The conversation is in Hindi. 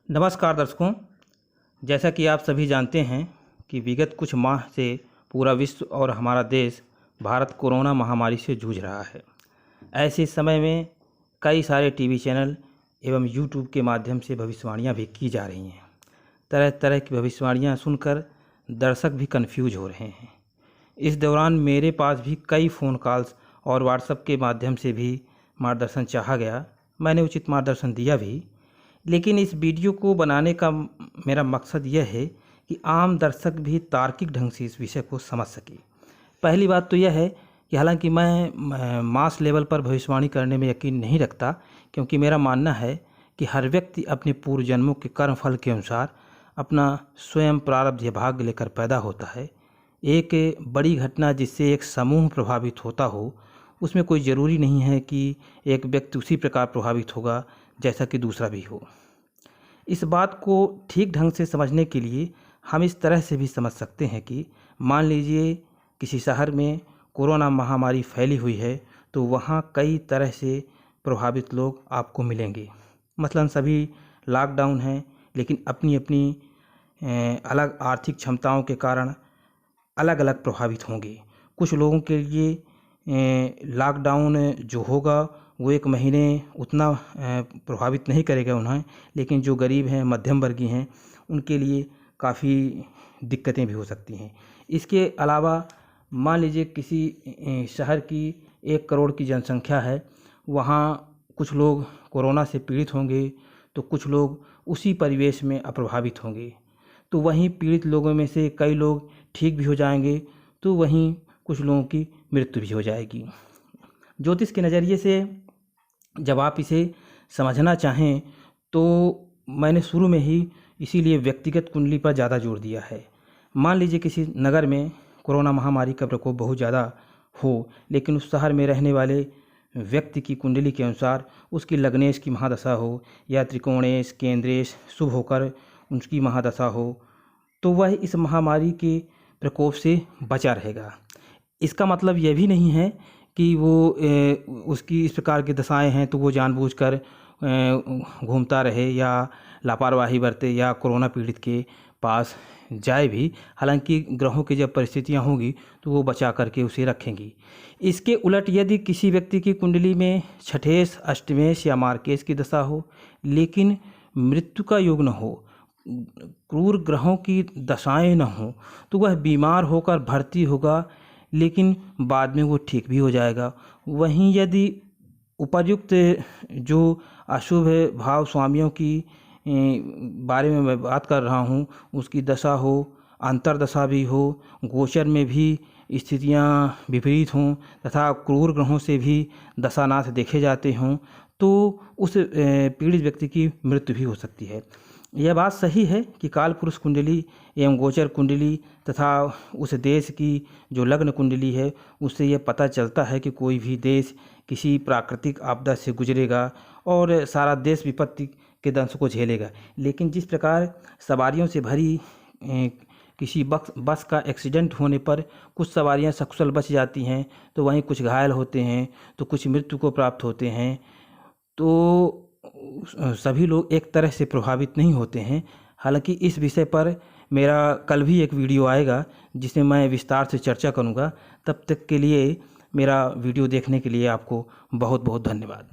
नमस्कार दर्शकों, जैसा कि आप सभी जानते हैं कि विगत कुछ माह से पूरा विश्व और हमारा देश भारत कोरोना महामारी से जूझ रहा है। ऐसे समय में कई सारे टीवी चैनल एवं यूट्यूब के माध्यम से भविष्यवाणियां भी की जा रही हैं। तरह तरह की भविष्यवाणियां सुनकर दर्शक भी कन्फ्यूज हो रहे हैं। इस दौरान मेरे पास भी कई फ़ोन कॉल्स और व्हाट्सएप के माध्यम से भी मार्गदर्शन चाहा गया। मैंने उचित मार्गदर्शन दिया भी, लेकिन इस वीडियो को बनाने का मेरा मकसद यह है कि आम दर्शक भी तार्किक ढंग से इस विषय को समझ सके। पहली बात तो यह है कि हालांकि मैं मास लेवल पर भविष्यवाणी करने में यकीन नहीं रखता, क्योंकि मेरा मानना है कि हर व्यक्ति अपने पूर्व जन्मों के कर्मफल के अनुसार अपना स्वयं प्रारब्ध या भाग्य लेकर पैदा होता है। एक बड़ी घटना जिससे एक समूह प्रभावित होता हो, उसमें कोई ज़रूरी नहीं है कि एक व्यक्ति उसी प्रकार प्रभावित होगा जैसा कि दूसरा भी हो। इस बात को ठीक ढंग से समझने के लिए हम इस तरह से भी समझ सकते हैं कि मान लीजिए किसी शहर में कोरोना महामारी फैली हुई है, तो वहाँ कई तरह से प्रभावित लोग आपको मिलेंगे। मसलन सभी लॉकडाउन हैं, लेकिन अपनी अपनी अलग आर्थिक क्षमताओं के कारण अलग अलग प्रभावित होंगे। कुछ लोगों के लिए लॉकडाउन जो होगा वो 1 महीने उतना प्रभावित नहीं करेगा उन्हें, लेकिन जो गरीब हैं, मध्यम वर्गीय हैं, उनके लिए काफ़ी दिक्कतें भी हो सकती हैं। इसके अलावा मान लीजिए किसी शहर की 1 करोड़ की जनसंख्या है, वहाँ कुछ लोग कोरोना से पीड़ित होंगे, तो कुछ लोग उसी परिवेश में अप्रभावित होंगे। तो वहीं पीड़ित लोगों में से कई लोग ठीक भी हो जाएंगे, तो वहीं कुछ लोगों की मृत्यु भी हो जाएगी। ज्योतिष के नज़रिए से जब आप इसे समझना चाहें, तो मैंने शुरू में ही इसीलिए व्यक्तिगत कुंडली पर ज़्यादा जोर दिया है। मान लीजिए किसी नगर में कोरोना महामारी का प्रकोप बहुत ज़्यादा हो, लेकिन उस शहर में रहने वाले व्यक्ति की कुंडली के अनुसार उसकी लग्नेश की महादशा हो या त्रिकोणेश केंद्रेश शुभ होकर उसकी महादशा हो, तो वह इस महामारी के प्रकोप से बचा रहेगा। इसका मतलब यह भी नहीं है कि वो उसकी इस प्रकार की दशाएं हैं तो वो जानबूझकर घूमता रहे या लापरवाही बरते या कोरोना पीड़ित के पास जाए भी। हालांकि ग्रहों की जब परिस्थितियां होंगी तो वो बचा करके उसे रखेंगी। इसके उलट यदि किसी व्यक्ति की कुंडली में छठेश, अष्टमेश या मार्केश की दशा हो, लेकिन मृत्यु का योग न हो, क्रूर ग्रहों की दशाएं न हो, तो वह बीमार होकर भर्ती होगा, लेकिन बाद में वो ठीक भी हो जाएगा। वहीं यदि उपर्युक्त जो अशुभ भाव स्वामियों की बारे में मैं बात कर रहा हूँ, उसकी दशा हो, अंतर्दशा भी हो, गोचर में भी स्थितियाँ विपरीत हों तथा क्रूर ग्रहों से भी दशानाथ देखे जाते हों, तो उस पीड़ित व्यक्ति की मृत्यु भी हो सकती है। यह बात सही है कि काल पुरुष कुंडली एवं गोचर कुंडली तथा उस देश की जो लग्न कुंडली है, उससे यह पता चलता है कि कोई भी देश किसी प्राकृतिक आपदा से गुजरेगा और सारा देश विपत्ति के दंश को झेलेगा। लेकिन जिस प्रकार सवारियों से भरी किसी बस का एक्सीडेंट होने पर कुछ सवारियां सकुशल बच जाती हैं, तो वहीं कुछ घायल होते हैं, तो कुछ मृत्यु को प्राप्त होते हैं, तो सभी लोग एक तरह से प्रभावित नहीं होते हैं। हालांकि इस विषय पर मेरा कल भी एक वीडियो आएगा जिसमें मैं विस्तार से चर्चा करूंगा। तब तक के लिए मेरा वीडियो देखने के लिए आपको बहुत बहुत धन्यवाद।